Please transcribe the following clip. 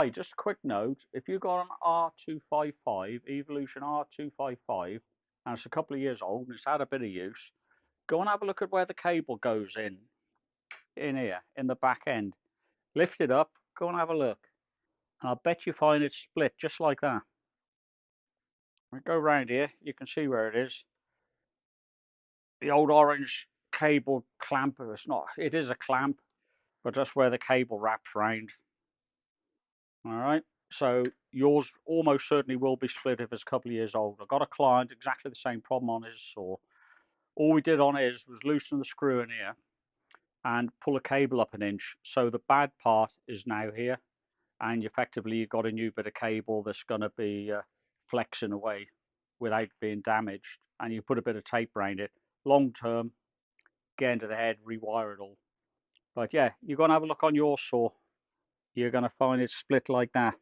Hey, just a quick note, if you've got an R255, Evolution R255, and it's a couple of years old and it's had a bit of use, go and have a look at where the cable goes in here, in the back end. Lift it up, go and have a look. And I bet you find it split just like that. We go round here, you can see where it is. The old orange cable clamp, it is a clamp, but that's where the cable wraps round. All right, so yours almost certainly will be split if it's a couple of years old. I've got a client, exactly the same problem on his saw. All we did on his was loosen the screw in here and pull a cable up an inch. So the bad part is now here, and effectively you've got a new bit of cable that's going to be flexing away without being damaged. And you put a bit of tape around it. Long term, get into the head, rewire it all. But yeah, you're going to have a look on your saw. You're going to find it split like that.